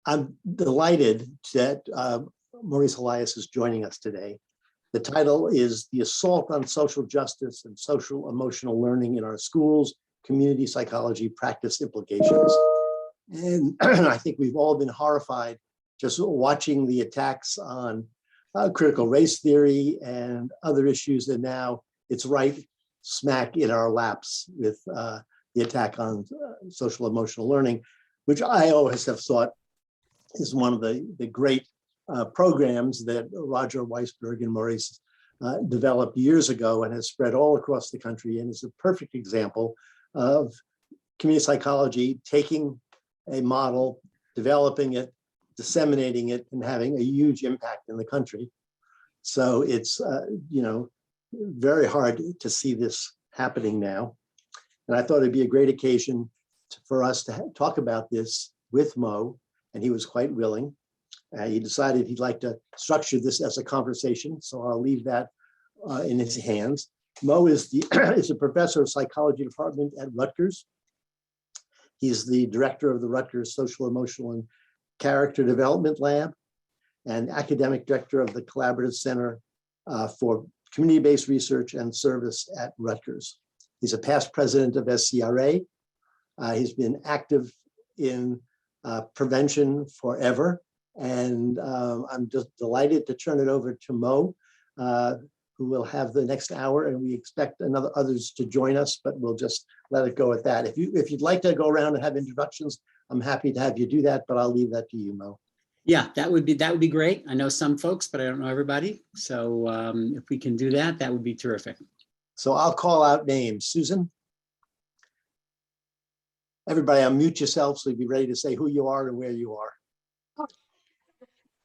I'm delighted that Maurice Elias is joining us today. The title is The Assault on Social Justice and Social Emotional Learning in Our Schools, Community Psychology Practice Implications. And I think we've all been horrified just watching the attacks on critical race theory and other issues, and now it's right smack in our laps with the attack on social emotional learning, which I always have thought is one of the great programs that Roger Weisberg and Maurice developed years ago and has spread all across the country, and is a perfect example of community psychology taking a model, developing it, disseminating it, and having a huge impact in the country. So it's very hard to see this happening now. And I thought it'd be a great occasion for us to talk about this with Mo, and he was quite willing. He decided he'd like to structure this as a conversation, so I'll leave that in his hands. Mo is a professor of psychology department at Rutgers. He's the director of the Rutgers Social, Emotional, and Character Development Lab, and academic director of the Collaborative Center for Community-Based Research and Service at Rutgers. He's a past president of SCRA. He's been active in prevention forever. And I'm just delighted to turn it over to Mo, who will have the next hour, and we expect others to join us, but we'll just let it go at that. If you'd like to go around and have introductions, I'm happy to have you do that, but I'll leave that to you, Mo. Yeah, that would be great. I know some folks, but I don't know everybody. So if we can do that, that would be terrific. So I'll call out names. Susan? Everybody unmute yourself so you'll be ready to say who you are and where you are.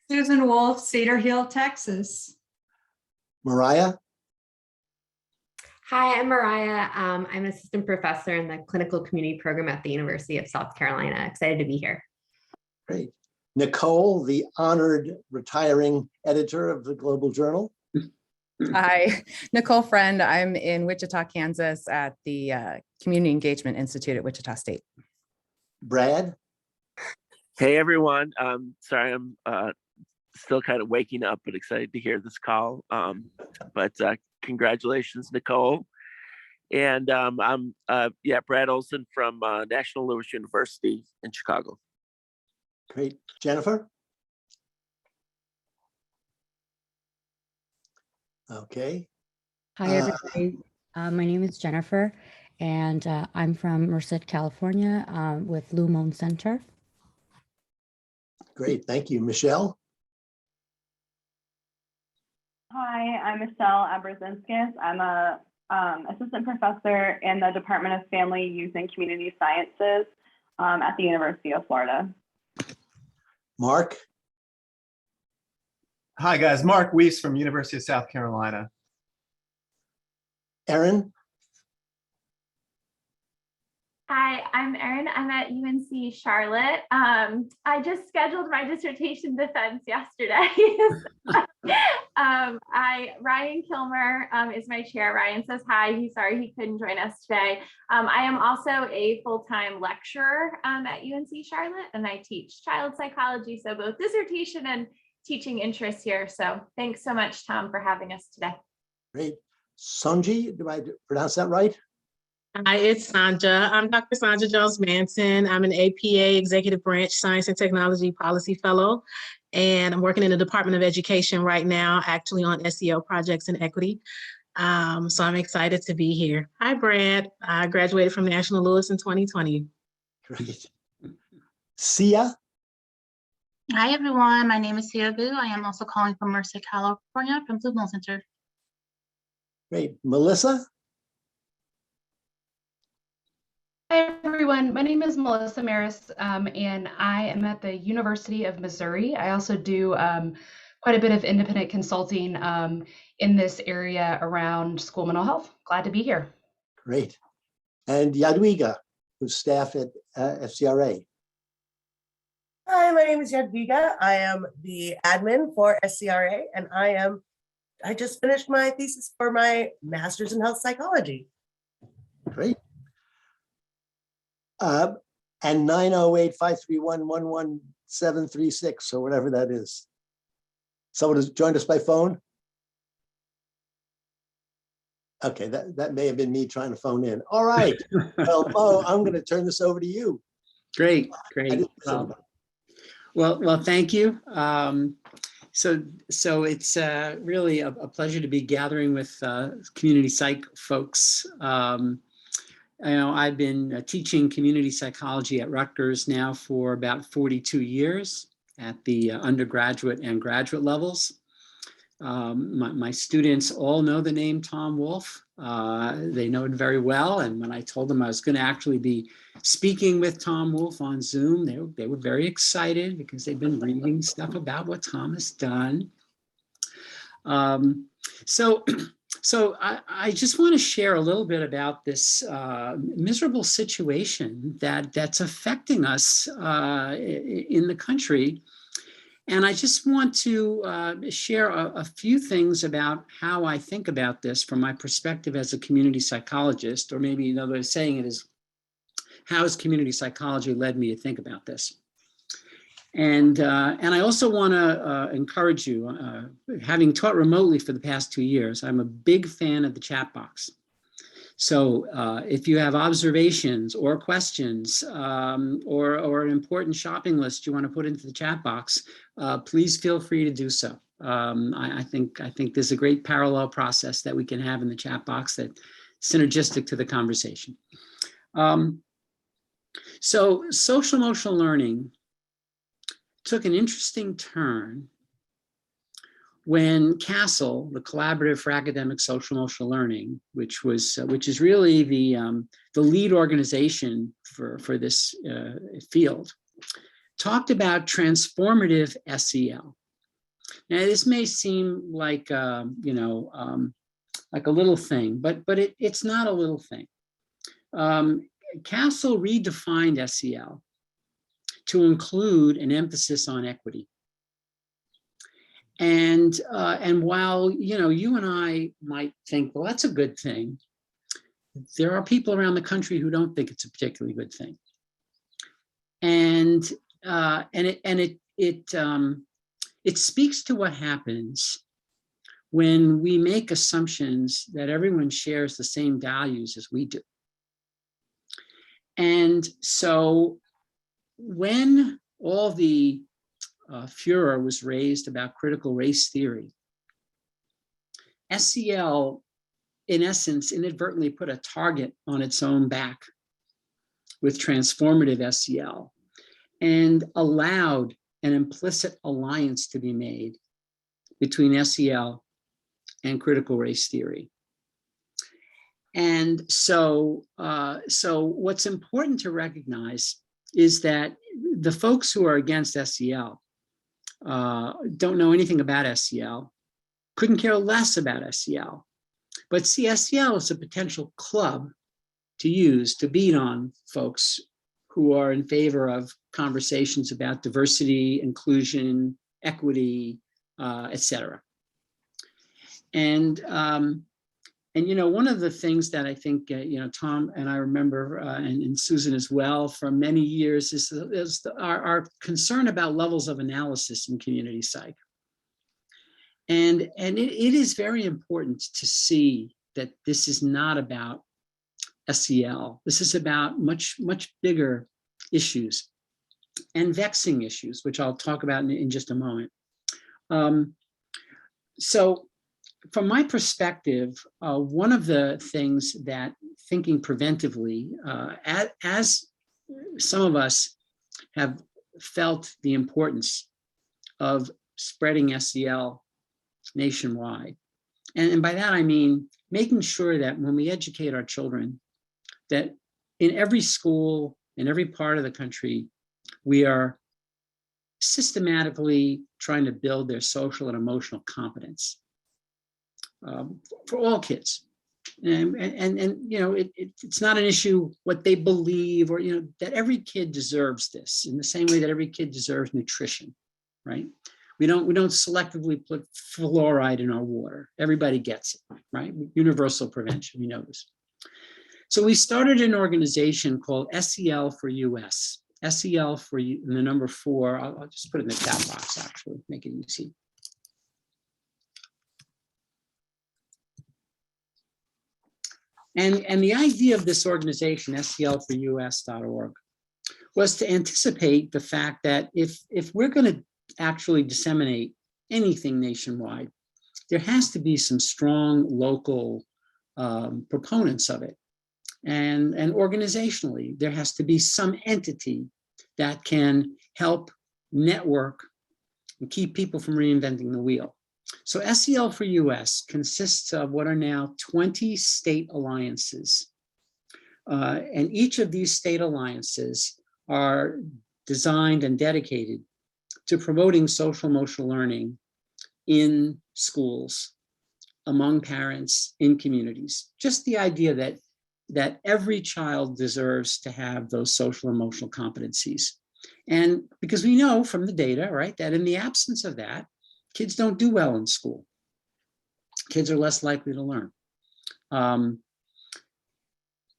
Susan Wolf, Cedar Hill, Texas. Mariah? Hi, I'm Mariah. I'm an assistant professor in the clinical community program at the University of South Carolina. Excited to be here. Great. Nicole, the honored retiring editor of the Global Journal. Hi, Nicole Friend. I'm in Wichita, Kansas at the Community Engagement Institute at Wichita State. Brad? Hey, everyone. Sorry, I'm still kind of waking up, but excited to hear this call. But congratulations, Nicole. And I'm Brad Olson from National Louis University in Chicago. Great. Jennifer? Okay. Hi, everybody. My name is Jennifer, and I'm from Merced, California, with Lumon Center. Great. Thank you. Michelle? Hi, I'm Michelle Abrazinskis. I'm a assistant professor in the Department of Family, Youth, and Community Sciences at the University of Florida. Mark? Hi, guys. Mark Weiss from University of South Carolina. Erin? Hi, I'm Erin. I'm at UNC Charlotte. I just scheduled my dissertation defense yesterday. Ryan Kilmer is my chair. Ryan says hi. He's sorry he couldn't join us today. I am also a full-time lecturer at UNC Charlotte, and I teach child psychology, so both dissertation and teaching interests here. So thanks so much, Tom, for having us today. Great. Sonji, do I pronounce that right? Hi, it's Sanja. I'm Dr. Sanja Jones-Manson. I'm an APA Executive Branch Science and Technology Policy Fellow, and I'm working in the Department of Education right now, actually on SEL projects and equity. So I'm excited to be here. Hi, Brad. I graduated from National Louis in 2020. Great. Sia? Hi, everyone. My name is Sia Vu. I am also calling from Merced, California, from Lumon Center. Great. Melissa? Hi, everyone. My name is Melissa Maris, and I am at the University of Missouri. I also do quite a bit of independent consulting in this area around school mental health. Glad to be here. Great. And Yadwiga, who's staff at SCRA. Hi, my name is Yadwiga. I am the admin for SCRA, and I just finished my thesis for my master's in health psychology. Great. And 908-531-11 736 or whatever that is. Someone has joined us by phone? Okay, that may have been me trying to phone in. All right. Well, Mo, I'm going to turn this over to you. Great, I great. didn't miss anybody. Well, thank you. So it's really a pleasure to be gathering with community psych folks. I've been teaching community psychology at Rutgers now for about 42 years at the undergraduate and graduate levels. My students all know the name Tom Wolfe. They know it very well. And when I told them I was going to actually be speaking with Tom Wolfe on Zoom, they were very excited because they've been reading stuff about what Tom has done. So I just want to share a little bit about this miserable situation that's affecting us in the country. And I just want to share a few things about how I think about this from my perspective as a community psychologist, or maybe another way of saying it is, how has community psychology led me to think about this? And I also want to encourage you, having taught remotely for the past 2 years, I'm a big fan of the chat box. So if you have observations or questions or an important shopping list you want to put into the chat box, please feel free to do so. I think there's a great parallel process that we can have in the chat box that's synergistic to the conversation. So social emotional learning took an interesting turn when CASEL, the Collaborative for Academic Social Emotional Learning, which is really the lead organization for this field, talked about transformative SEL. Now, this may seem like like a little thing, but it's not a little thing. CASEL redefined SEL to include an emphasis on equity. And while you and I might think, well, that's a good thing, there are people around the country who don't think it's a particularly good thing. And it speaks to what happens when we make assumptions that everyone shares the same values as we do. And so when all the furor was raised about critical race theory, SEL, in essence, inadvertently put a target on its own back with transformative SEL and allowed an implicit alliance to be made between SEL and critical race theory. And so what's important to recognize is that the folks who are against SEL don't know anything about SEL, couldn't care less about SEL, but see SEL as a potential club to use to beat on folks who are in favor of conversations about diversity, inclusion, equity, et cetera. And one of the things that I think, Tom and I remember, and Susan as well, for many years is our concern about levels of analysis in community psych. And it is very important to see that this is not about SEL. This is about much, much bigger issues and vexing issues, which I'll talk about in just a moment. So from my perspective, one of the things that thinking preventively, as some of us have felt the importance of spreading SEL nationwide, and by that I mean making sure that when we educate our children, that in every school, in every part of the country, we are systematically trying to build their social and emotional competence. For all kids, and it's not an issue what they believe, or that every kid deserves this in the same way that every kid deserves nutrition, right? We don't selectively put fluoride in our water. Everybody gets it, right? Universal prevention, we know this. So we started an organization called SEL for US, SEL for you, the number 4, I'll just put it in the chat box, actually, make it easy. And the idea of this organization, SELforUS.org, was to anticipate the fact that if we're going to actually disseminate anything nationwide, there has to be some strong local proponents of it. And organizationally, there has to be some entity that can help network and keep people from reinventing the wheel. So SEL for US consists of what are now 20 state alliances. And each of these state alliances are designed and dedicated to promoting social emotional learning in schools, among parents, in communities. Just the idea that every child deserves to have those social emotional competencies. And because we know from the data, right, that in the absence of that, kids don't do well in school. Kids are less likely to learn.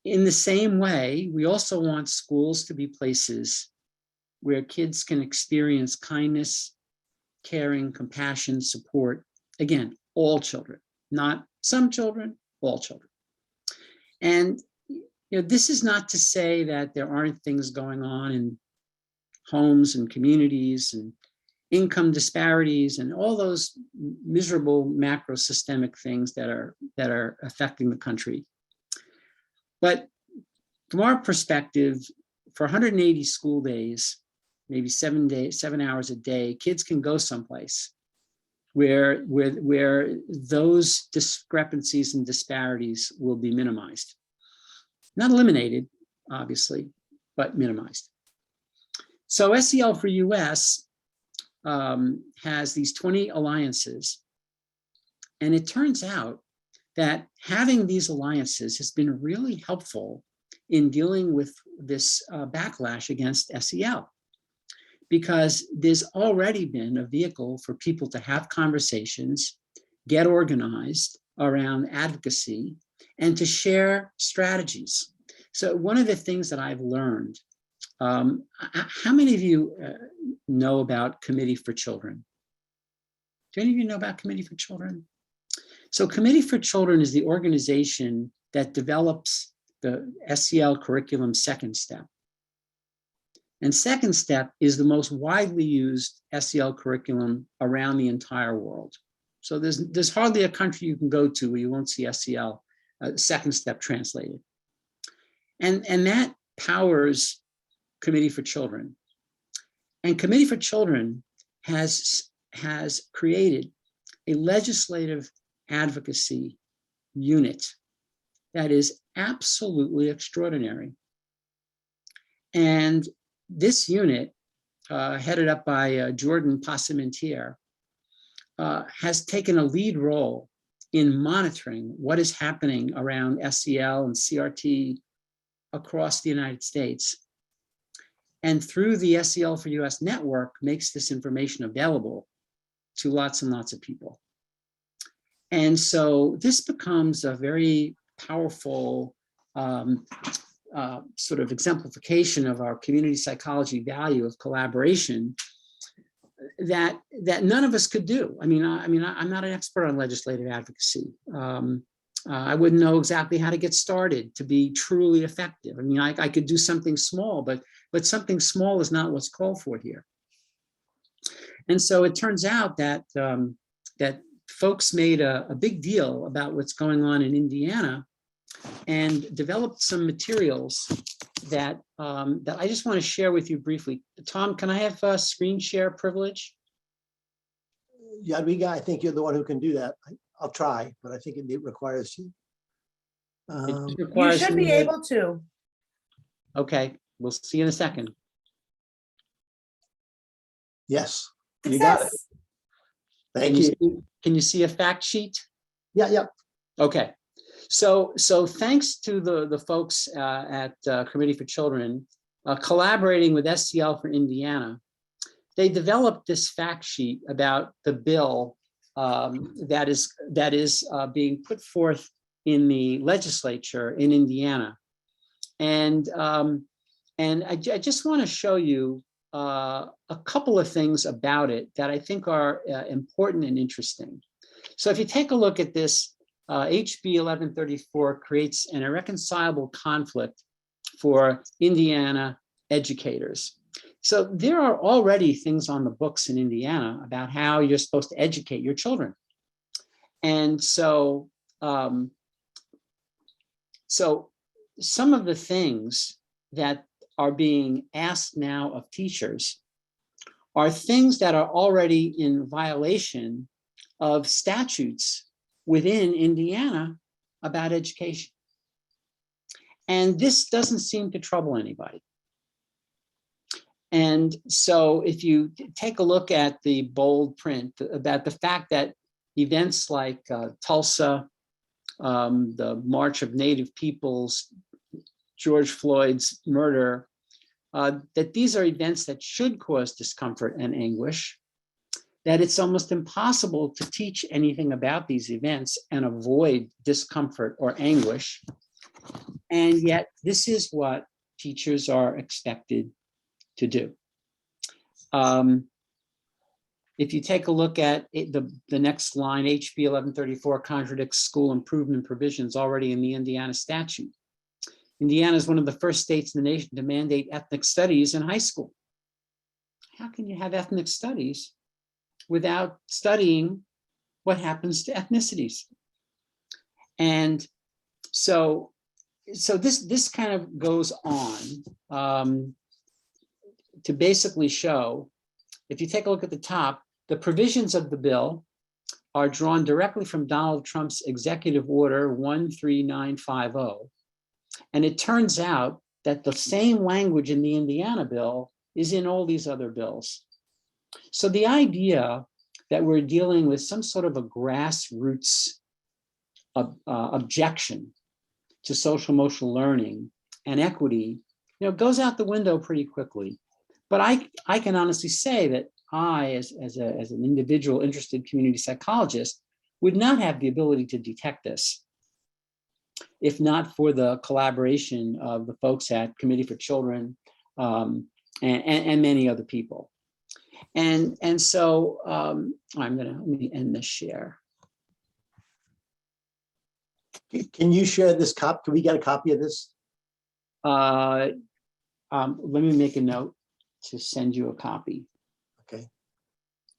In the same way, we also want schools to be places where kids can experience kindness, caring, compassion, support. Again, all children, not some children, all children. And this is not to say that there aren't things going on in homes and communities and income disparities and all those miserable macro systemic things that are affecting the country. But from our perspective, for 180 school days, maybe 7 hours a day, kids can go someplace where those discrepancies and disparities will be minimized. Not eliminated, obviously, but minimized. So SEL for US has these 20 alliances. And it turns out that having these alliances has been really helpful in dealing with this backlash against SEL, because there's already been a vehicle for people to have conversations, get organized around advocacy, and to share strategies. So one of the things that I've learned, how many of you know about Committee for Children? Do any of you know about Committee for Children? So Committee for Children is the organization that develops the SEL curriculum Second Step. And Second Step is the most widely used SEL curriculum around the entire world. So there's hardly a country you can go to where you won't see SEL Second Step translated. And that powers Committee for Children. And Committee for Children has created a legislative advocacy unit that is absolutely extraordinary. And this unit, headed up by Jordan Passamentier, has taken a lead role in monitoring what is happening around SEL and CRT across the United States. And through the SEL for US network, makes this information available to lots and lots of people. And so this becomes a very powerful sort of exemplification of our community psychology value of collaboration that none of us could do. I mean, I'm not an expert on legislative advocacy. I wouldn't know exactly how to get started to be truly effective. I mean, I could do something small, but something small is not what's called for here. And so it turns out that that folks made a big deal about what's going on in Indiana and developed some materials that I just want to share with you briefly. Tom, can I have screen share privilege? Jadwiga, I think you're the one who can do that. I'll try, but I think it requires you. You should be able to. Okay, we'll see you in a second. Yes, you got it. Thank you. Can you see a fact sheet? Yeah. Okay. So thanks to the folks at Committee for Children collaborating with SEL for Indiana, they developed this fact sheet about the bill that is being put forth in the legislature in Indiana. And And I just want to show you a couple of things about it that I think are important and interesting. So if you take a look at this, HB 1134 creates an irreconcilable conflict for Indiana educators. So there are already things on the books in Indiana about how you're supposed to educate your children. And so, so some of the things that are being asked now of teachers are things that are already in violation of statutes within Indiana about education. And this doesn't seem to trouble anybody. And so if you take a look at the bold print about the fact that events like Tulsa, the March of Native Peoples, George Floyd's murder, that these are events that should cause discomfort and anguish, that it's almost impossible to teach anything about these events and avoid discomfort or anguish. And yet this is what teachers are expected to do. If you take a look at the next line, HB 1134 contradicts school improvement provisions already in the Indiana statute. Indiana is one of the first states in the nation to mandate ethnic studies in high school. How can you have ethnic studies without studying what happens to ethnicities? And so this kind of goes on to basically show, if you take a look at the top, the provisions of the bill are drawn directly from Donald Trump's Executive Order 13950. And it turns out that the same language in the Indiana bill is in all these other bills. So the idea that we're dealing with some sort of a grassroots objection to social emotional learning and equity, goes out the window pretty quickly. But I can honestly say that I, as an individual interested community psychologist, would not have the ability to detect this if not for the collaboration of the folks at Committee for Children and many other people. And so let me end this share. Can you share this copy? Can we get a copy of this? Let me make a note to send you a copy. Okay.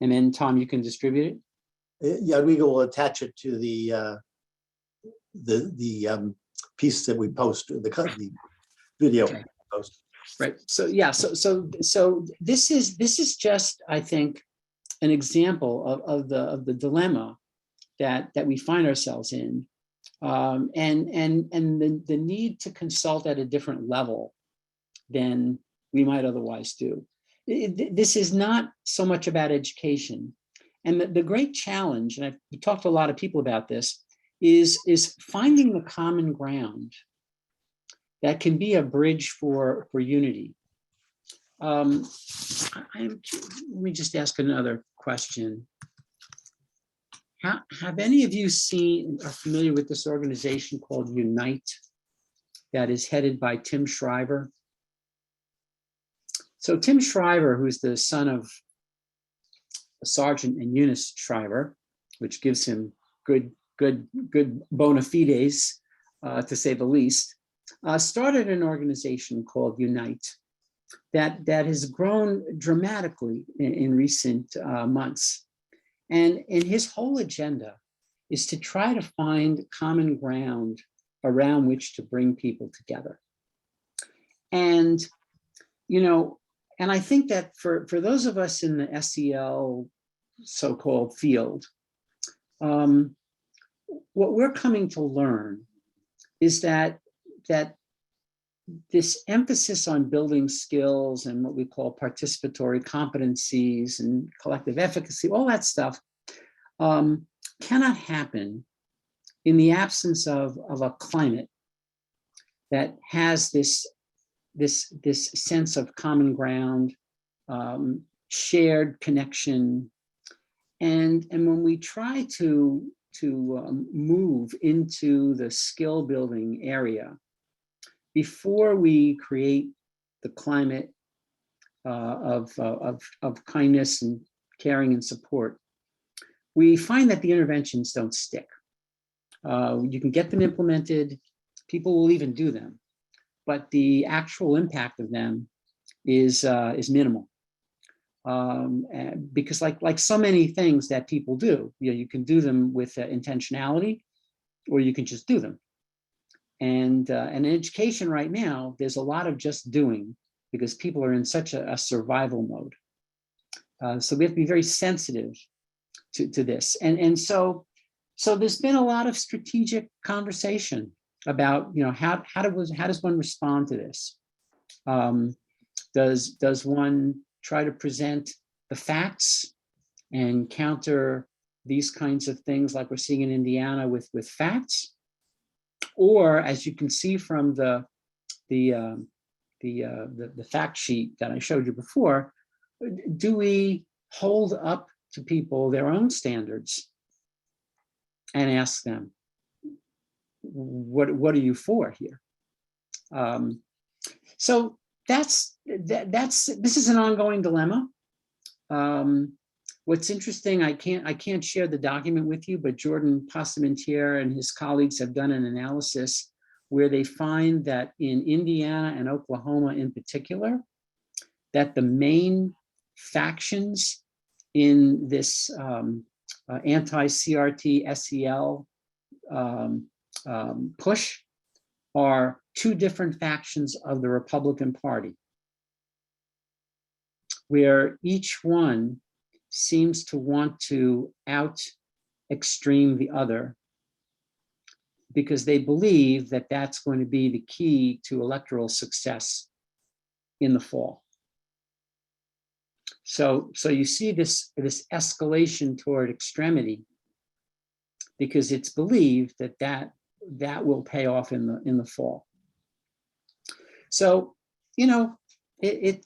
And then Tom, you can distribute it? Yeah, we will attach it to the piece that we post, the video post. Right. So yeah. So this is just, I think, an example of the dilemma that we find ourselves in, and the need to consult at a different level than we might otherwise do. This is not so much about education, and the great challenge, and I've talked to a lot of people about this, is finding the common ground that can be a bridge for unity. Let me just ask another question. Have any of you are familiar with this organization called Unite that is headed by Tim Shriver? So Tim Shriver, who's the son of Sergeant and Eunice Shriver, which gives him good bona fides, to say the least, started an organization called Unite that has grown dramatically in recent months. And his whole agenda is to try to find common ground around which to bring people together. And, and I think that for those of us in the SEL so-called field, what we're coming to learn is that this emphasis on building skills and what we call participatory competencies and collective efficacy, all that stuff cannot happen in the absence of a climate that has this sense of common ground, shared connection. And when we try to move into the skill building area, before we create the climate of kindness and caring and support, we find that the interventions don't stick. You can get them implemented, people will even do them, but the actual impact of them is minimal. Because like so many things that people do, you can do them with intentionality, or you can just do them. And in education right now, there's a lot of just doing because people are in such a survival mode. So we have to be very sensitive to this. And so there's been a lot of strategic conversation about, how does one respond to this? Does one try to present the facts and counter these kinds of things like we're seeing in Indiana with facts? Or, as you can see from the fact sheet that I showed you before, do we hold up to people their own standards and ask them, what are you for here? So this is an ongoing dilemma. What's interesting, I can't share the document with you, but Jordan Passamentier and his colleagues have done an analysis where they find that in Indiana and Oklahoma in particular, that the main factions in this anti-CRT SEL push are two different factions of the Republican Party, where each one seems to want to out extreme the other because they believe that that's going to be the key to electoral success in the fall. So you see this escalation toward extremity because it's believed that will pay off in the fall. So, it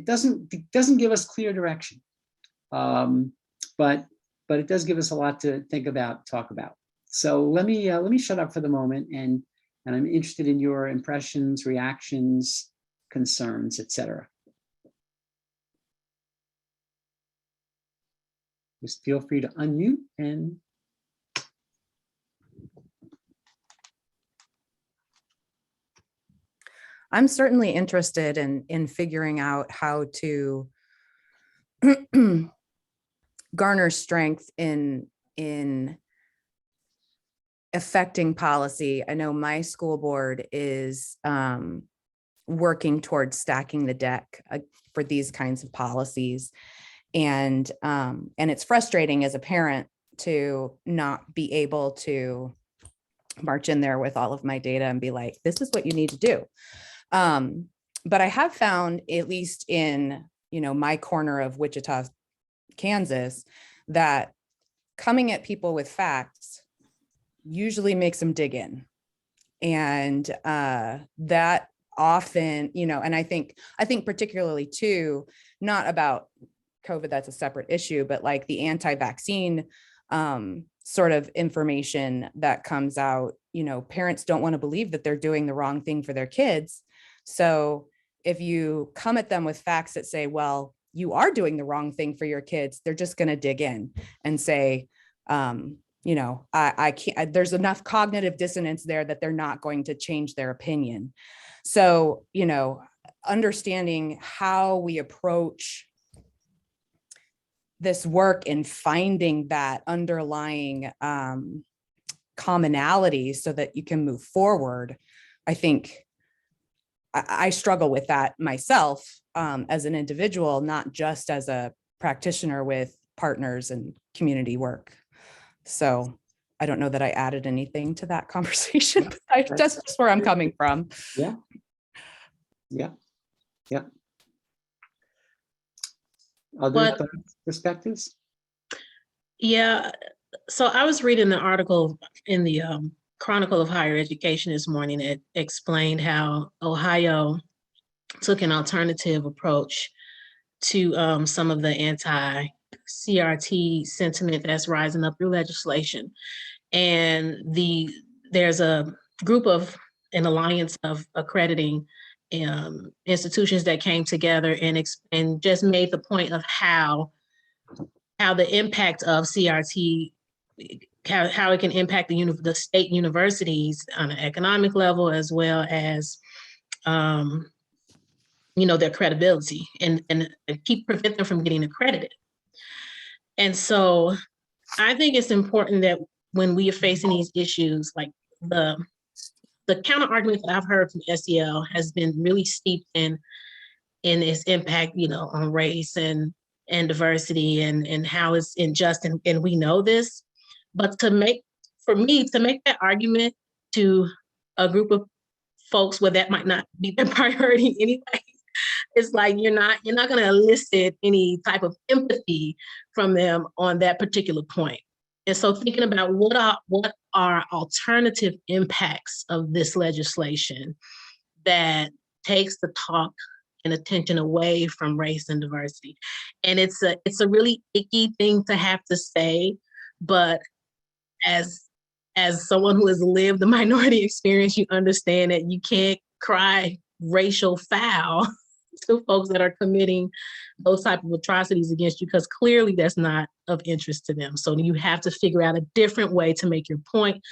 doesn't give us clear direction, but it does give us a lot to think about, talk about. So let me shut up for the moment, and I'm interested in your impressions, reactions, concerns, etc. Just feel free to unmute and. I'm certainly interested in figuring out how to garner strength in affecting policy. I know my school board is working towards stacking the deck for these kinds of policies. And it's frustrating as a parent to not be able to march in there with all of my data and be like, this is what you need to do. But I have found, at least in, my corner of Wichita, Kansas, that coming at people with facts usually makes them dig in. And that often, and I think particularly too, not about COVID, that's a separate issue, but like the anti-vaccine sort of information that comes out, parents don't want to believe that they're doing the wrong thing for their kids. So if you come at them with facts that say, well, you are doing the wrong thing for your kids, they're just going to dig in and say, I can't, there's enough cognitive dissonance there that they're not going to change their opinion. So, understanding how we approach this work in finding that underlying commonality so that you can move forward. I think I struggle with that myself as an individual, not just as a practitioner with partners and community work. So I don't know that I added anything to that conversation, but that's just where I'm coming from. Yeah. Other perspectives? Yeah, so I was reading an article in the Chronicle of Higher Education this morning that explained how Ohio took an alternative approach to some of the anti-CRT sentiment that's rising up through legislation. And there's a group of an alliance of accrediting institutions that came together and just made the point of how the impact of CRT, how it can impact the state universities on an economic level, as well as their credibility and prevent them from getting accredited. And so I think it's important that when we are facing these issues, like the counter argument that I've heard from SEL has been really steeped in its impact, on race and diversity and how it's unjust. And we know this, but to make that argument to a group of folks where that might not be their priority anyway, it's like you're not going to elicit any type of empathy from them on that particular point. And so thinking about what are alternative impacts of this legislation that takes the talk and attention away from race and diversity. And it's a really icky thing to have to say, but as someone who has lived the minority experience, you understand that you can't cry racial foul to folks that are committing those type of atrocities against you, because clearly that's not of interest to them. So you have to figure out a different way to make your point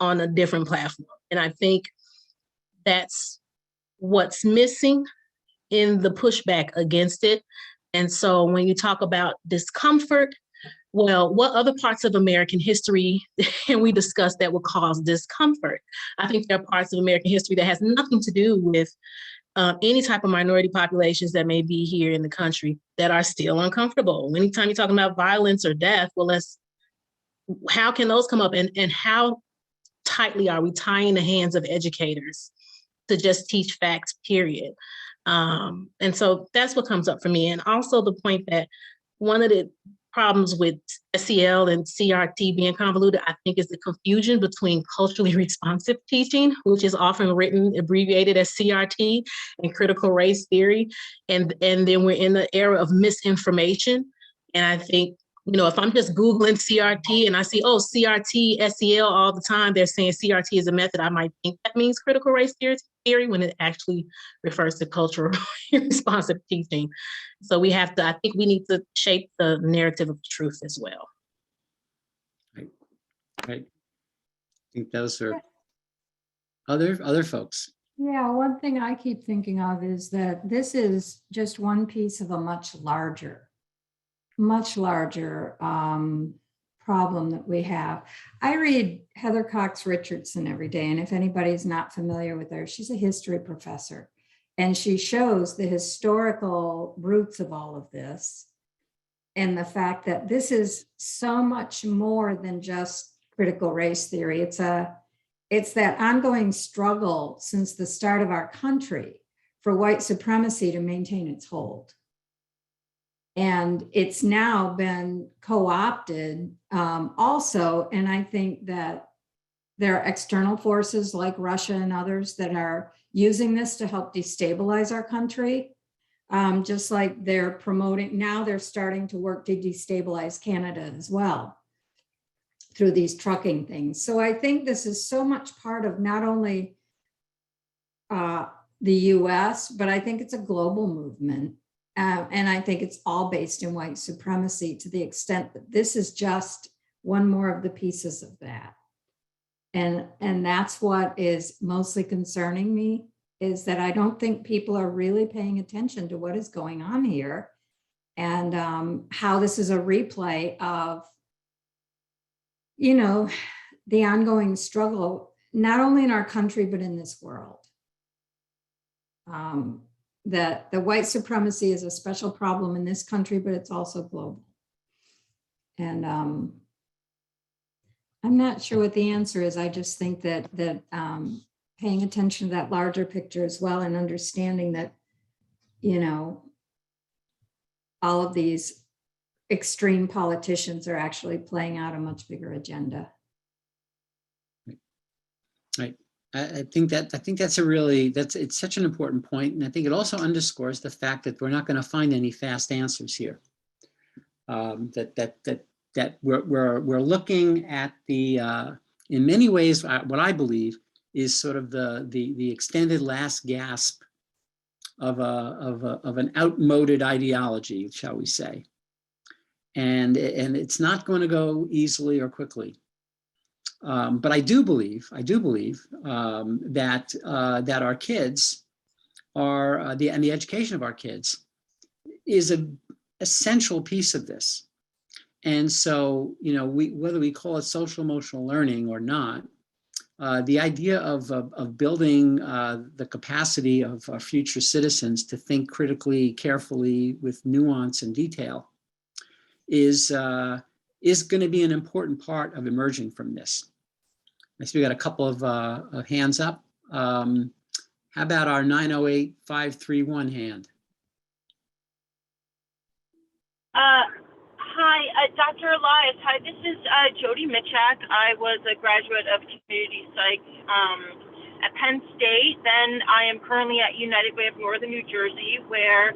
on a different platform. And I think that's what's missing in the pushback against it. And so when you talk about discomfort, well, what other parts of American history can we discuss that will cause discomfort? I think there are parts of American history that has nothing to do with any type of minority populations that may be here in the country that are still uncomfortable. Anytime you're talking about violence or death, well, how can those come up, and how tightly are we tying the hands of educators to just teach facts, period? And so that's what comes up for me. And also the point that one of the problems with SEL and CRT being convoluted, I think, is the confusion between culturally responsive teaching, which is often abbreviated as CRT, and critical race theory. And then we're in the era of misinformation. And I think, if I'm just Googling CRT and I see, CRT, SEL all the time, they're saying CRT is a method, I might think that means critical race theory when it actually refers to cultural responsive teaching. So I think we need to shape the narrative of truth as well. Right. I think those are other folks. Yeah, one thing I keep thinking of is that this is just one piece of a much larger problem that we have. I read Heather Cox Richardson every day, and if anybody's not familiar with her, she's a history professor, and she shows the historical roots of all of this and the fact that this is so much more than just critical race theory. It's that ongoing struggle since the start of our country for white supremacy to maintain its hold. And it's now been co-opted also. And I think that there are external forces like Russia and others that are using this to help destabilize our country. Just like they're promoting, now they're starting to work to destabilize Canada as well through these trucking things. So I think this is so much part of not only the US, but I think it's a global movement. And I think it's all based in white supremacy to the extent that this is just one more of the pieces of that. And that's what is mostly concerning me, is that I don't think people are really paying attention to what is going on here and how this is a replay of, the ongoing struggle, not only in our country, but in this world. That the white supremacy is a special problem in this country, but it's also global. And I'm not sure what the answer is. I just think that paying attention to that larger picture as well, and understanding that, all of these extreme politicians are actually playing out a much bigger agenda. Right. I think that's it's such an important point. And I think it also underscores the fact that we're not going to find any fast answers here. That we're looking at in many ways, what I believe is sort of the extended last gasp of an outmoded ideology, shall we say. And it's not going to go easily or quickly. But I do believe that our kids are, and the education of our kids is an essential piece of this. And so, you know, whether we call it social emotional learning or not, the idea of building the capacity of our future citizens to think critically, carefully, with nuance and detail is going to be an important part of emerging from this. I see we got a couple of hands up. How about our 908-531 hand? Hi, Dr. Elias. Hi, this is Jody Michak. I was a graduate of community psych at Penn State. Then I am currently at United Way of Northern New Jersey, where,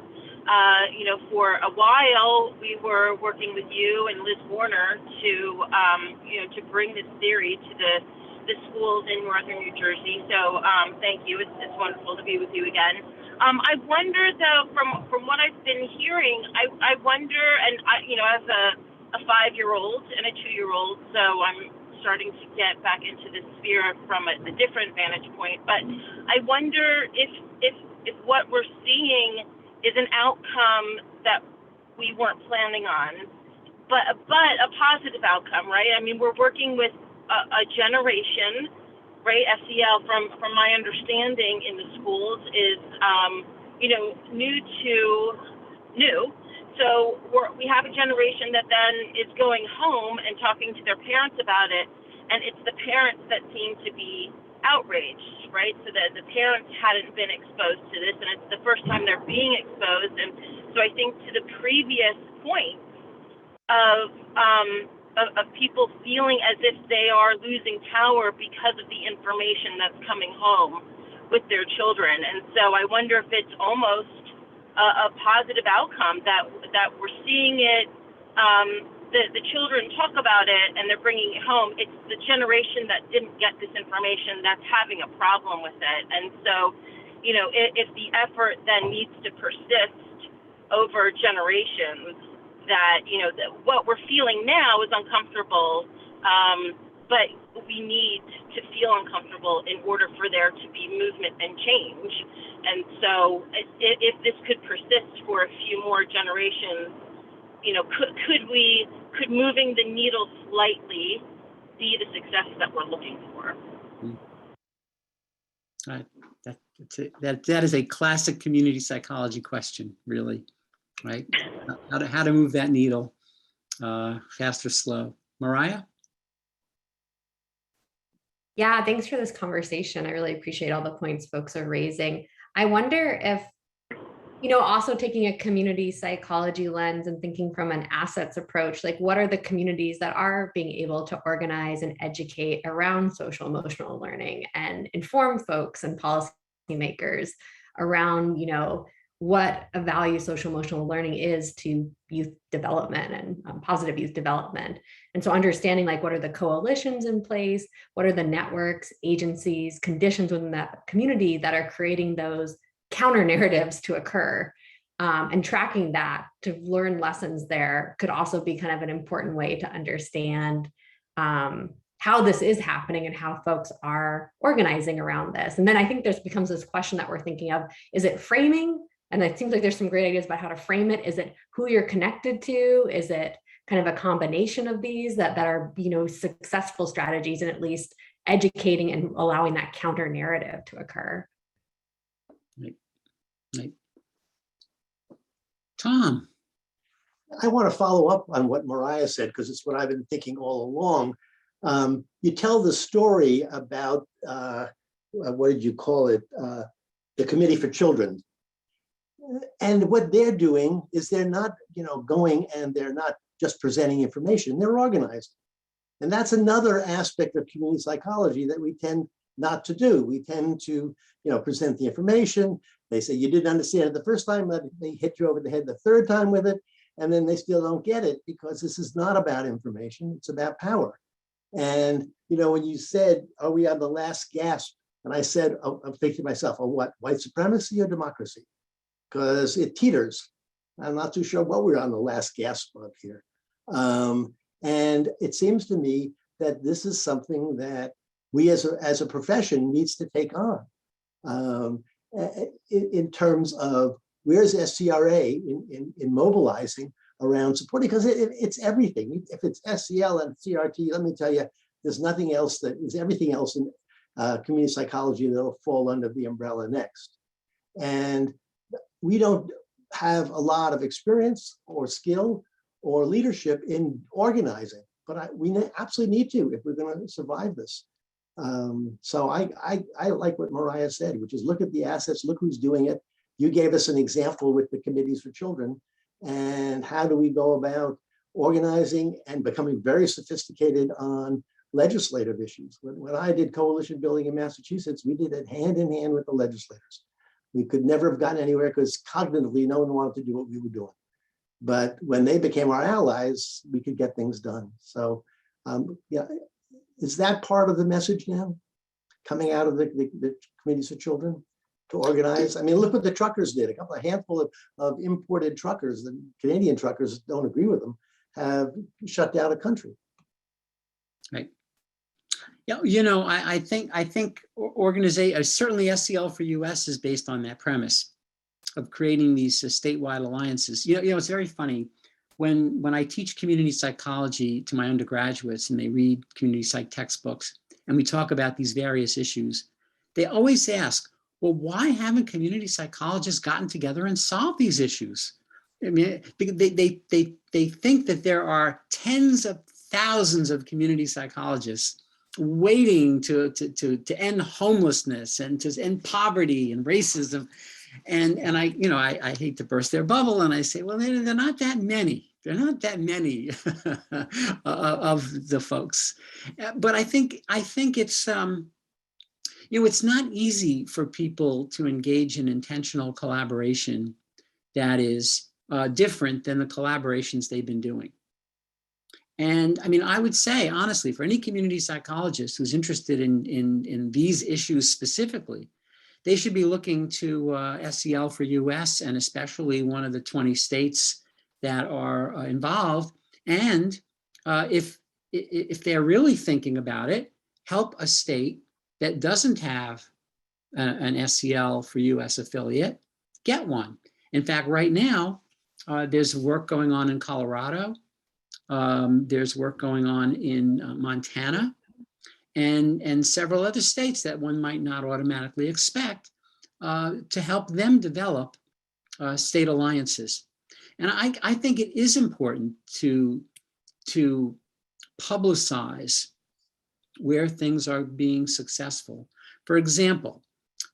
you know, for a while we were working with you and Liz Warner to, you know, to bring this theory to the schools in Northern New Jersey. So thank you. It's wonderful to be with you again. I wonder, though, from what I've been hearing, I wonder, and you know, as a 5-year-old and a 2-year-old, so I'm starting to get back into this sphere from a different vantage point. But I wonder if what we're seeing is an outcome that we weren't planning on, but a positive outcome, right? I mean, we're working with a generation. Right, SEL, from my understanding in the schools, is you know, new. So we have a generation that then is going home and talking to their parents about it, and it's the parents that seem to be outraged, right? So that the parents hadn't been exposed to this, and it's the first time they're being exposed. And so I think to the previous point of people feeling as if they are losing power because of the information that's coming home with their children. And so I wonder if it's almost a positive outcome that we're seeing it, the children talk about it and they're bringing it home. It's the generation that didn't get this information that's having a problem with it. And so, you know, if the effort then needs to persist over generations, that, you know, that what we're feeling now is uncomfortable, but we need to feel uncomfortable in order for there to be movement and change. And so if this could persist for a few more generations, you know, could moving the needle slightly be the success that we're looking for? That is a classic community psychology question, really. Right? How to move that needle, fast or slow. Mariah? Yeah, thanks for this conversation. I really appreciate all the points folks are raising. I wonder if, you know, also taking a community psychology lens and thinking from an assets approach, like what are the communities that are being able to organize and educate around social emotional learning and inform folks and policymakers around, you know, what a value social emotional learning is to youth development and positive youth development. And so understanding like what are the coalitions in place, what are the networks, agencies, conditions within that community that are creating those counter narratives to occur, and tracking that to learn lessons there could also be kind of an important way to understand how this is happening and how folks are organizing around this. And then I think there's becomes this question that we're thinking of, is it framing? And it seems like there's some great ideas about how to frame it. Is it who you're connected to? Is it kind of a combination of these that are, you know, successful strategies and at least educating and allowing that counter narrative to occur? Right. Tom. I want to follow up on what Mariah said, because it's what I've been thinking all along. You tell the story about, what did you call it? The Committee for Children. And what they're doing is they're not, you know, going and they're not just presenting information, they're organized. And that's another aspect of community psychology that we tend not to do. We tend to, you know, present the information. They say you didn't understand it the first time, but they hit you over the head the third time with it, and then they still don't get it because this is not about information, it's about power. And, you know, when you said, are we on the last gasp And I said, oh, I'm thinking to myself, oh, what, white supremacy or democracy? Because it teeters. I'm not too sure what we're on the last gasp of here. And it seems to me that this is something that we as a profession needs to take on in terms of where's SCRA in mobilizing around supporting, because it's everything. If it's SEL and CRT, let me tell you, there's nothing else that is everything else in community psychology that'll fall under the umbrella next. And we don't have a lot of experience or skill or leadership in organizing, but we absolutely need to if we're going to survive this. So I like what Mariah said, which is look at the assets, look who's doing it. You gave us an example with the committees for children, and how do we go about organizing and becoming very sophisticated on legislative issues. When I did coalition building in Massachusetts, we did it hand in hand with the legislators. We could never have gotten anywhere because cognitively, no one wanted to do what we were doing. But when they became our allies, we could get things done. So yeah, is that part of the message now coming out of the committees for children to organize? I mean, look what the truckers did. A handful of imported truckers, the Canadian truckers don't agree with them, have shut down a country. Right. Yeah, you know, I think organization, certainly SEL for US is based on that premise of creating these statewide alliances. You know, it's very funny when I teach community psychology to my undergraduates and they read community psych textbooks and we talk about these various issues, they always ask, well, why haven't community psychologists gotten together and solved these issues? I mean, they think that there are tens of thousands of community psychologists waiting to end homelessness and to end poverty and racism. And I hate to burst their bubble and I say, well, they're not that many. They're not that many of the folks. But I think it's, it's not easy for people to engage in intentional collaboration that is different than the collaborations they've been doing. And I mean, I would say, honestly, for any community psychologist who's interested in these issues specifically, they should be looking to SEL for US and especially one of the 20 states that are involved. And if they're really thinking about it, help a state that doesn't have an SEL for US affiliate get one. In fact, right now, there's work going on in Colorado. There's work going on in Montana and several other states that one might not automatically expect to help them develop state alliances. And I think it is important to publicize where things are being successful. For example,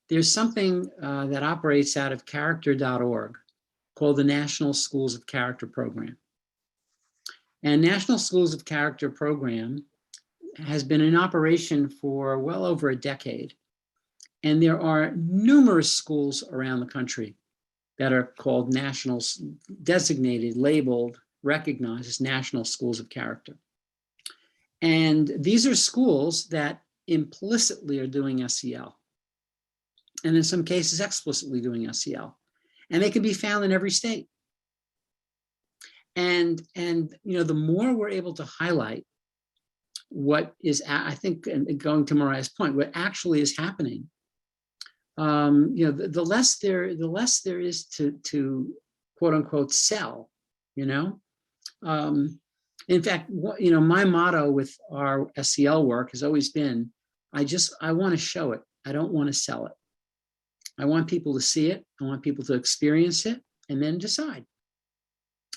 there's something that operates out of character.org called the National Schools of Character Program. And National Schools of Character Program has been in operation for well over a decade. And there are numerous schools around the country that are called national, designated, labeled, recognized as National Schools of Character. And these are schools that implicitly are doing SEL. And in some cases, explicitly doing SEL. And they can be found in every state. And the more we're able to highlight what is, I think, and going to Mariah's point, what actually is happening, the less there is to quote unquote sell, In fact, my motto with our SEL work has always been, I want to show it. I don't want to sell it. I want people to see it. I want people to experience it and then decide.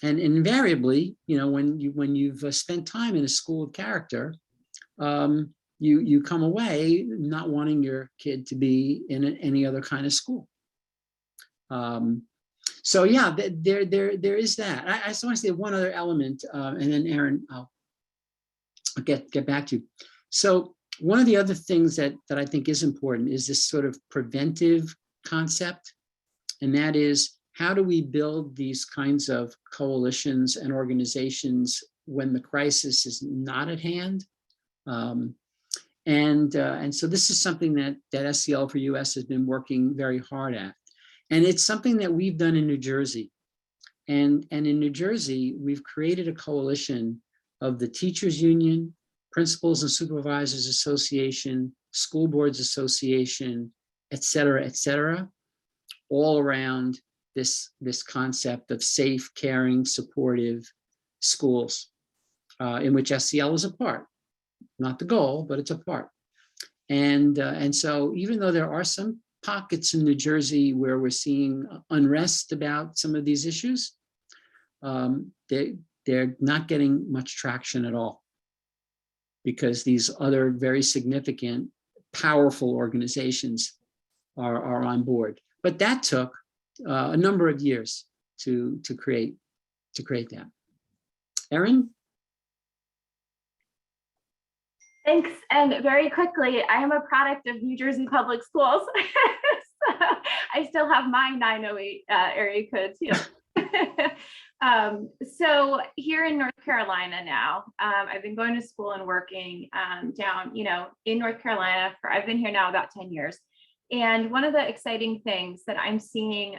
And invariably, when you've spent time in a school of character, you come away not wanting your kid to be in any other kind of school. So yeah, there is that. I just want to say one other element, and then Aaron, I'll get back to you. So one of the other things that I think is important is this sort of preventive concept, and that is, how do we build these kinds of coalitions and organizations when the crisis is not at hand? And so this is something that SEL for US has been working very hard at. And it's something that we've done in New Jersey. And in New Jersey, we've created a coalition of the Teachers Union, Principals and Supervisors Association, School Boards Association, et cetera, all around this concept of safe, caring, supportive schools, in which SEL is a part. Not the goal, but it's a part. And so even though there are some pockets in New Jersey where we're seeing unrest about some of these issues, they're not getting much traction at all, because these other very significant, powerful organizations are on board. But that took a number of years to create that. Erin? Thanks. And very quickly, I am a product of New Jersey Public Schools. So I still have my 908 area code too. So here in North Carolina now, I've been going to school and working down, in North Carolina I've been here now about 10 years. And one of the exciting things that I'm seeing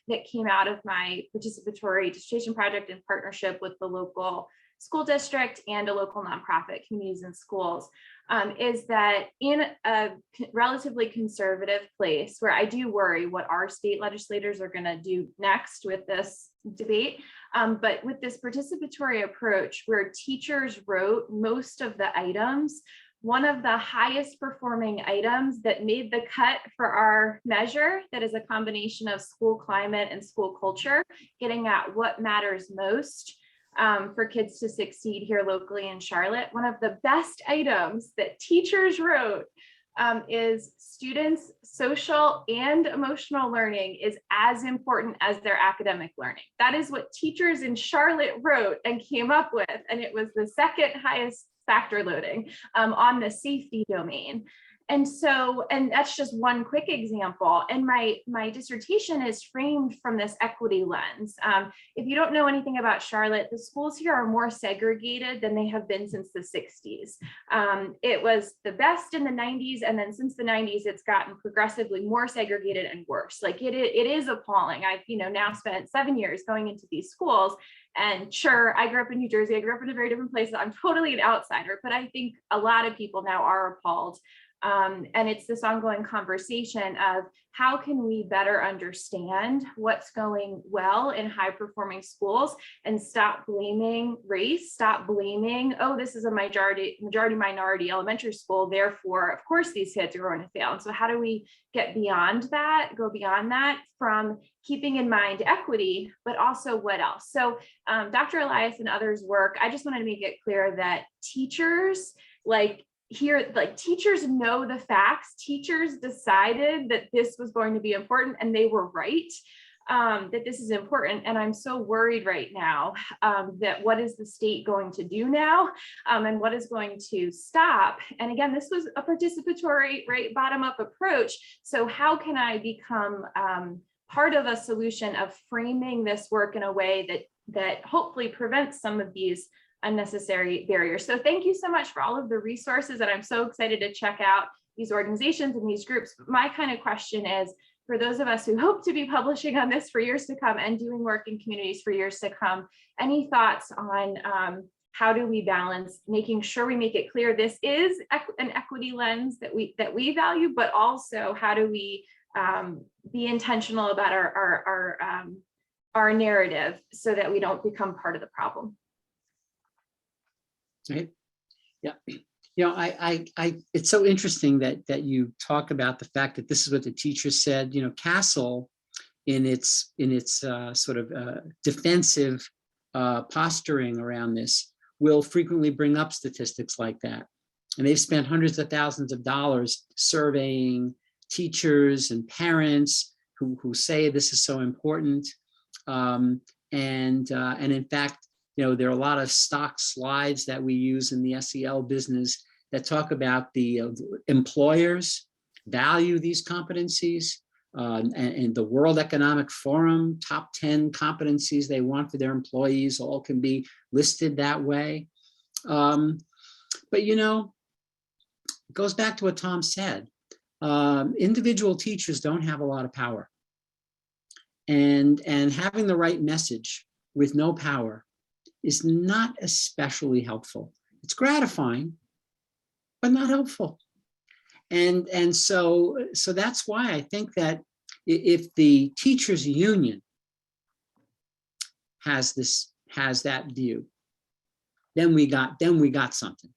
that came out of my participatory dissertation project in partnership with the local school district and a local nonprofit, Communities in Schools, is that in a relatively conservative place where I do worry what our state legislators are going to do next with this debate, but with this participatory approach where teachers wrote most of the items, one of the highest performing items that made the cut for our measure, that is a combination of school climate and school culture, getting at what matters most for kids to succeed here locally in Charlotte. One of the best items that teachers wrote is students' social and emotional learning is as important as their academic learning. That is what teachers in Charlotte wrote and came up with, and it was the second highest factor loading on the safety domain. And that's just one quick example. And my dissertation is framed from this equity lens. If you don't know anything about Charlotte, the schools here are more segregated than they have been since the 60s. It was the best in the 90s. And then since the 90s, it's gotten progressively more segregated and worse. Like it is appalling. I've now spent 7 years going into these schools. And sure, I grew up in New Jersey. I grew up in a very different place. I'm totally an outsider, but I think a lot of people now are appalled. And it's this ongoing conversation of how can we better understand what's going well in high performing schools and stop blaming race, stop blaming, oh, this is a majority minority elementary school, therefore, of course, these kids are going to fail. And so how do we get beyond that, go beyond that from keeping in mind equity, but also what else? So Dr. Elias and others' work, I just wanted to make it clear that teachers, teachers know the facts. Teachers decided that this was going to be important and they were right, that this is important. And I'm so worried right now that what is the state going to do now and what is going to stop? And again, this was a participatory, bottom-up approach. So how can I become part of a solution of framing this work in a way that hopefully prevents some of these unnecessary barriers? So thank you so much for all of the resources, and I'm so excited to check out these organizations and these groups. My kind of question is, for those of us who hope to be publishing on this for years to come and doing work in communities for years to come, any thoughts on how do we balance making sure we make it clear this is an equity lens that we value, but also how do we be intentional about our narrative so that we don't become part of the problem? Right. Yeah. It's so interesting that you talk about the fact that this is what the teacher said. CASEL in its sort of defensive posturing around this will frequently bring up statistics like that. And they've spent hundreds of thousands of dollars surveying teachers and parents who say this is so important. And in fact, there are a lot of stock slides that we use in the SEL business that talk about the employers value these competencies, and the World Economic Forum, top 10 competencies they want for their employees, all can be listed that way. But It goes back to what Tom said. Individual teachers don't have a lot of power. And having the right message with no power is not especially helpful. It's gratifying, but not helpful. And so that's why I think that if the teachers union has that view, then we got something.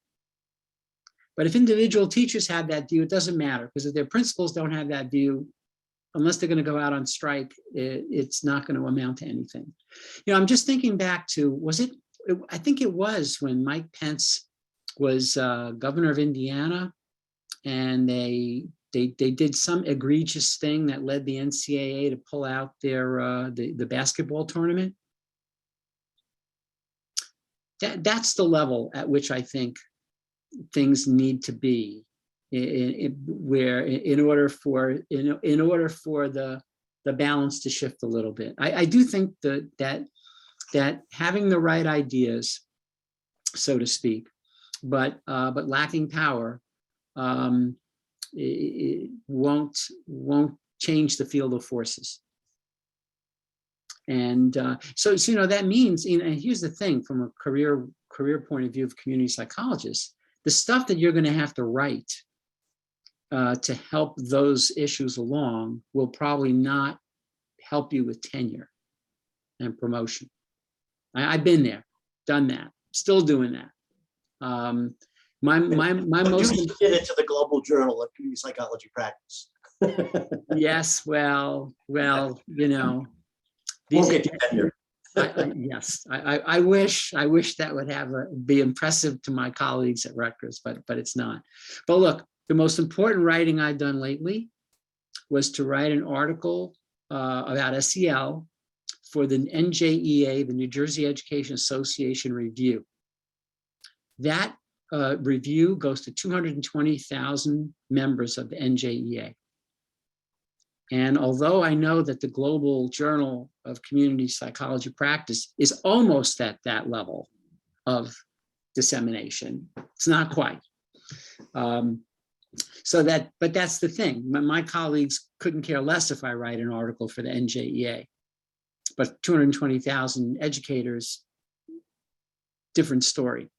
But if individual teachers have that view, it doesn't matter, because if their principals don't have that view, unless they're going to go out on strike, it's not going to amount to anything. You know, I'm just thinking back to, I think it was when Mike Pence was governor of Indiana, and they did some egregious thing that led the NCAA to pull out their the basketball tournament. That's the level at which I think things need to be, where in order for the balance to shift a little bit. I do think that having the right ideas, so to speak, but lacking power, it won't change the field of forces. And so you know, that means, you know, and here's the thing, from a career point of view of community psychologists, the stuff that you're going to have to write to help those issues along will probably not help you with tenure and promotion. I've been there, done that, still doing that. My most you get into the Global Journal of Community Psychology Practice. Yes, well, you know, We'll get you tenure. Yes, I wish that would be impressive to my colleagues at Rutgers, but it's not. But look, the most important writing I've done lately was to write an article about SEL for the NJEA, the New Jersey Education Association review. That review goes to 220,000 members of the NJEA. And although I know that the Global Journal of Community Psychology Practice is almost at that level of dissemination, it's not quite. But that's the thing. My colleagues couldn't care less if I write an article for the NJEA, but 220,000 educators, different story.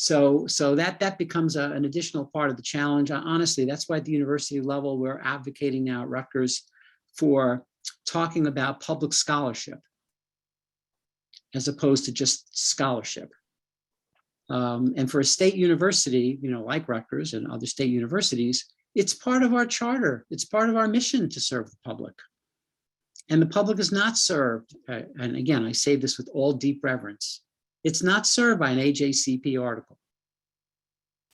So that becomes an additional part of the challenge. Honestly, that's why at the university level, we're advocating now at Rutgers for talking about public scholarship as opposed to just scholarship. And for a state university, you know, like Rutgers and other state universities, it's part of our charter. It's part of our mission to serve the public. And the public is not served, and again, I say this with all deep reverence, it's not served by an AJCP article.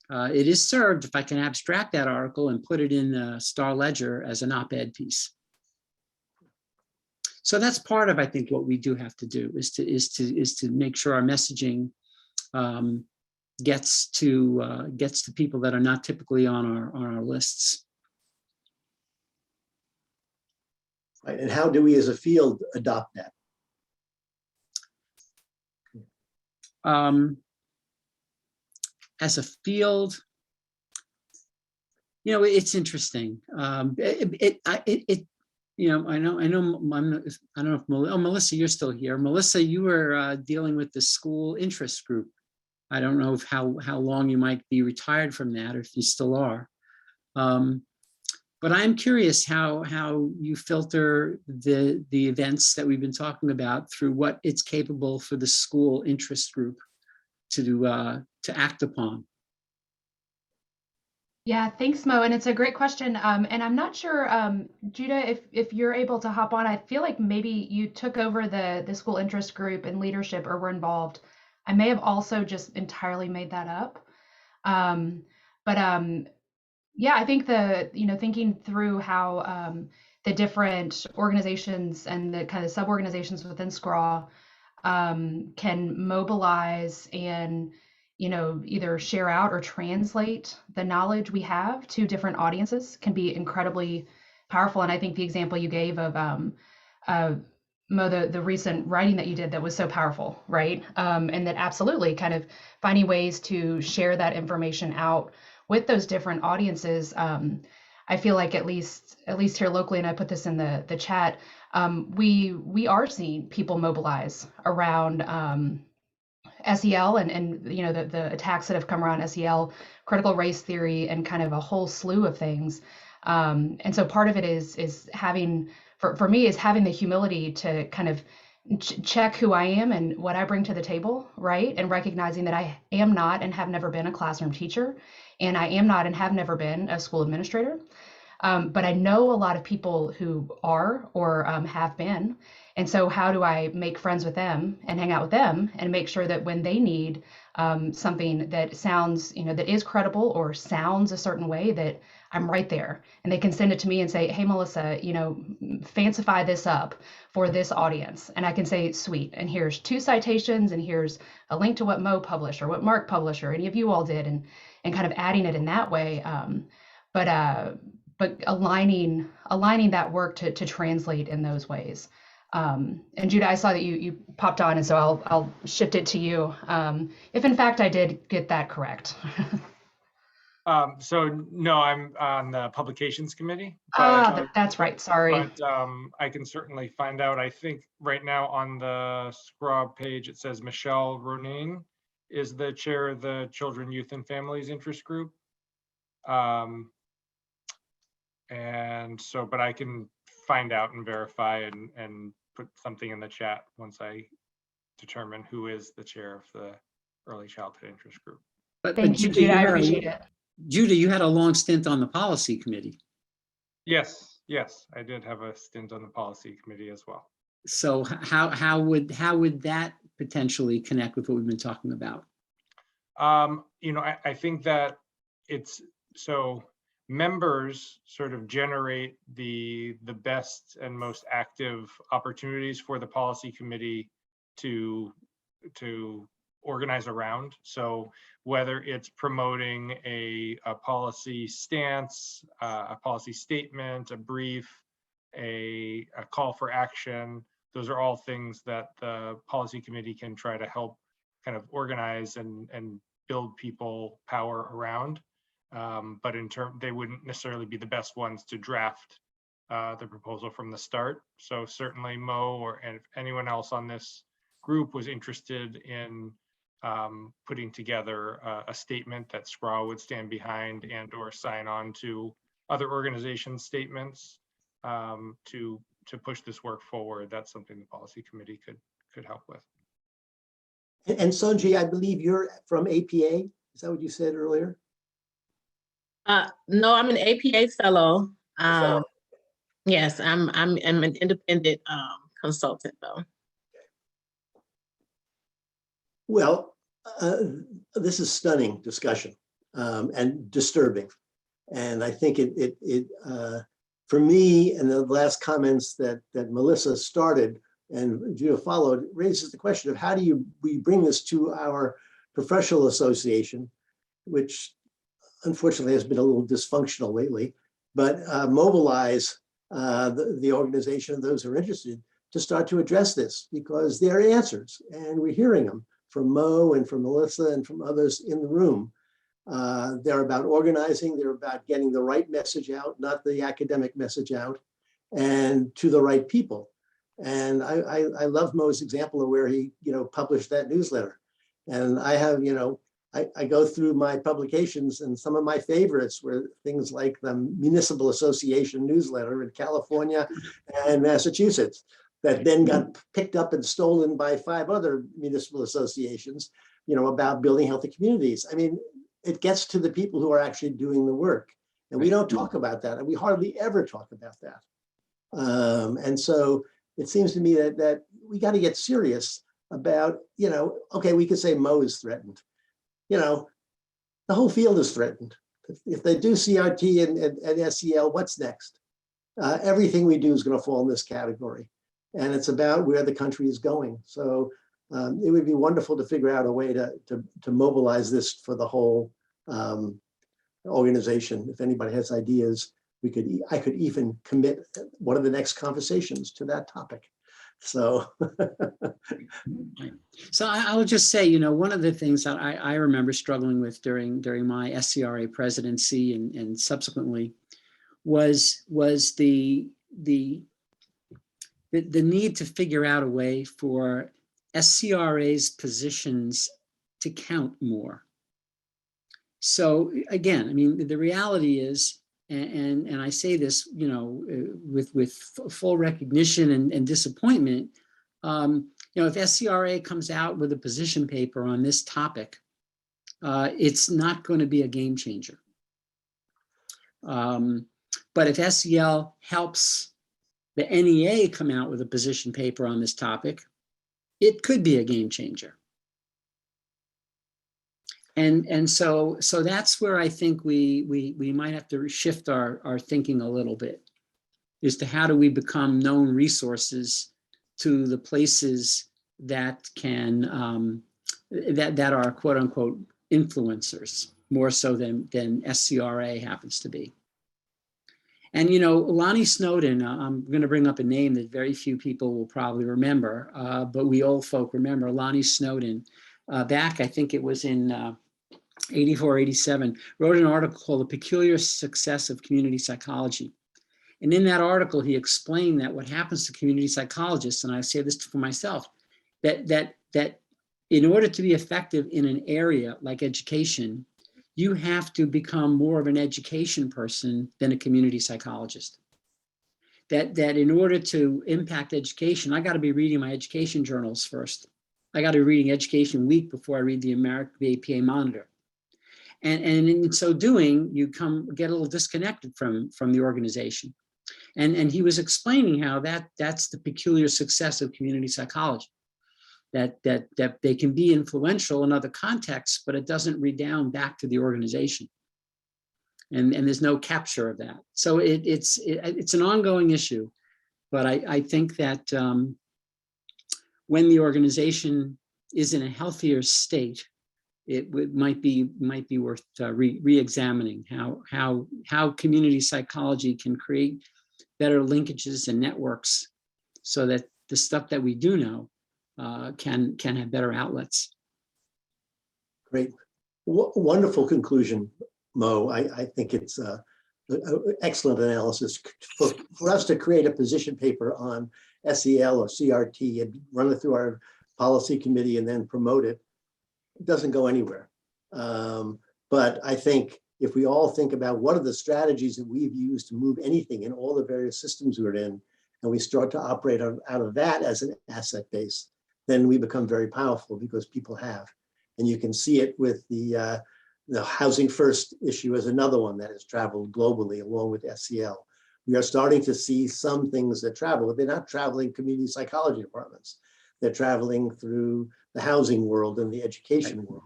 It is served if I can abstract that article and put it in the Star Ledger as an op-ed piece. So that's part of, I think, what we do have to do is to make sure our messaging gets to people that are not typically on our lists. Right. And how do we as a field adopt that? As a field, you know, it's interesting. You know, I don't know if Melissa, you're still here. Melissa, you were dealing with the school interest group. I don't know how long you might be retired from that, or if you still are. But I'm curious how you filter the events that we've been talking about through what it's capable for the school interest group to act upon. Yeah, thanks, Mo. And it's a great question. And I'm not sure, Judah, if you're able to hop on. I feel like maybe you took over the school interest group and leadership, or were involved. I may have also just entirely made that up. Yeah, I think thinking through how the different organizations and the kind of sub-organizations within SCRA can mobilize and, you know, either share out or translate the knowledge we have to different audiences can be incredibly powerful. And I think the example you gave of Mo, the recent writing that you did, that was so powerful, right? And that absolutely kind of finding ways to share that information out with those different audiences, I feel like at least here locally, and I put this in the chat, we are seeing people mobilize around SEL and you know the attacks that have come around SEL, critical race theory, and kind of a whole slew of things. And so part of it is having, for me, is having the humility to kind of check who I am and what I bring to the table, right? And recognizing that I am not and have never been a classroom teacher, and I am not and have never been a school administrator. But I know a lot of people who are or have been. And so how do I make friends with them and hang out with them and make sure that when they need something that sounds, you know, that is credible or sounds a certain way, that I'm right there and they can send it to me and say, hey, Melissa, you know, fancify this up for this audience. And I can say, sweet. And here's 2 citations and here's a link to what Mo published or what Mark published or any of you all did, and kind of adding it in that way. But aligning that work to translate in those ways. And Judah, I saw that you popped on, and so I'll shift it to you. If in fact I did get that correct. So no, I'm on the publications committee. But, that's right. Sorry. But I can certainly find out. I think right now on the SCRA page it says Michelle Ronin is the chair of the Children, Youth, and Families Interest Group. And so, but I can find out and verify and put something in the chat once I determine who is the chair of the Early Childhood Interest Group. But Thank you, Judah. I appreciate it. Judah, you had a long stint on the policy committee. Yes, I did have a stint on the policy committee as well. So how would that potentially connect with what we've been talking about? You know, I think that it's so members sort of generate the best and most active opportunities for the policy committee to organize around. So whether it's promoting a policy stance, a policy statement, a brief, a call for action, those are all things that the policy committee can try to help kind of organize and build people power around. But in turn, they wouldn't necessarily be the best ones to draft the proposal from the start. So certainly Mo and if anyone else on this group was interested in putting together a statement that SCRA would stand behind and or sign on to other organizations' statements to push this work forward, that's something the policy committee could help with. And Sonji, I believe you're from APA. Is that what you said earlier? No, I'm an APA fellow. Yes, I'm an independent consultant though. Well, this is stunning discussion and disturbing. And I think it for me, and the last comments that Melissa started and Judah followed, raises the question of how do we bring this to our professional association, which unfortunately has been a little dysfunctional lately, but mobilize the organization, those who are interested, to start to address this, because there are answers and we're hearing them from Mo and from Melissa and from others in the room. They're about organizing, they're about getting the right message out, not the academic message out, and to the right people. And I love Mo's example of where he, published that newsletter. And I have, I go through my publications, and some of my favorites were things like the Municipal Association newsletter in California and Massachusetts that then got picked up and stolen by 5 other municipal associations, about building healthy communities. I mean, it gets to the people who are actually doing the work. And we don't talk about that. And we hardly ever talk about that. And so it seems to me that we got to get serious about, okay, we could say Mo is threatened. The whole field is threatened. If they do CRT and SEL, what's next? Everything we do is going to fall in this category. And it's about where the country is going. So it would be wonderful to figure out a way to mobilize this for the whole organization. If anybody has ideas, I could even commit one of the next conversations to that topic. So So I will just say, you know, one of the things that I remember struggling with during my SCRA presidency and subsequently was the need to figure out a way for SCRA's positions to count more. So again, I mean, the reality is, and I say this, you know, with full recognition and disappointment, you know, if SCRA comes out with a position paper on this topic, it's not going to be a game changer. But if SEL helps the NEA come out with a position paper on this topic, it could be a game changer. And so that's where I think we might have to shift our thinking a little bit, as to how do we become known resources to the places that can that are quote unquote influencers, more so than SCRA happens to be. And you know, Lonnie Snowden, I'm going to bring up a name that very few people will probably remember, but we old folk remember Lonnie Snowden. Back, I think it was in 84, 87, wrote an article called The Peculiar Success of Community Psychology. And in that article, he explained that what happens to community psychologists, and I say this for myself, that in order to be effective in an area like education, you have to become more of an education person than a community psychologist. That in order to impact education, I got to be reading my education journals first. I got to be reading Education Week before I read the APA Monitor. And in so doing, you get a little disconnected from the organization. And he was explaining how that's the peculiar success of community psychology, that they can be influential in other contexts, but it doesn't redound back to the organization. And there's no capture of that. So it's an ongoing issue, but I think that when the organization is in a healthier state, it might be worth re-examining how community psychology can create better linkages and networks, so that the stuff that we do know can have better outlets. great, wonderful conclusion, Mo. I think it's an excellent analysis for us to create a position paper on SEL or CRT and run it through our policy committee and then promote it. It doesn't go anywhere. But I think if we all think about what are the strategies that we've used to move anything in all the various systems we're in, and we start to operate out of that as an asset base, then we become very powerful, because people have. And you can see it with the housing first issue as another one that has traveled globally along with SEL. We are starting to see some things that travel, but they're not traveling community psychology departments. They're traveling through the housing world and the education world.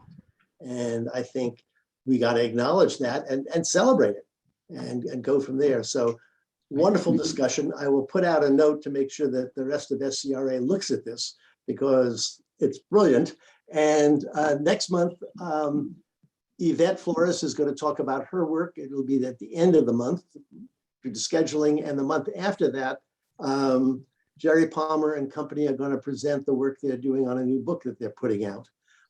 And I think we got to acknowledge that and celebrate it and go from there. So wonderful discussion. I will put out a note to make sure that the rest of SCRA looks at this, because it's brilliant. And next month, Yvette Flores is going to talk about her work. It'll be at the end of the month through the scheduling. And the month after that, Jerry Palmer and company are going to present the work they're doing on a new book that they're putting out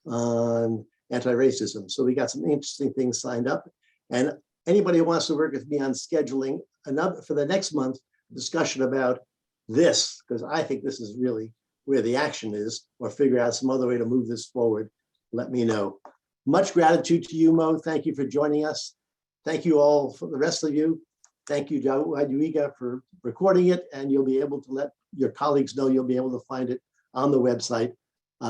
on anti-racism. So we got some interesting things signed up. And anybody who wants to work with me on scheduling another for the next month discussion about this, because I think this is really where the action is, or figure out some other way to move this forward, let me know. Much gratitude to you, Mo. Thank you for joining us. Thank you all, for the rest of you. Thank you, Jawad, for recording it, and you'll be able to let your colleagues know. You'll be able to find it on the website.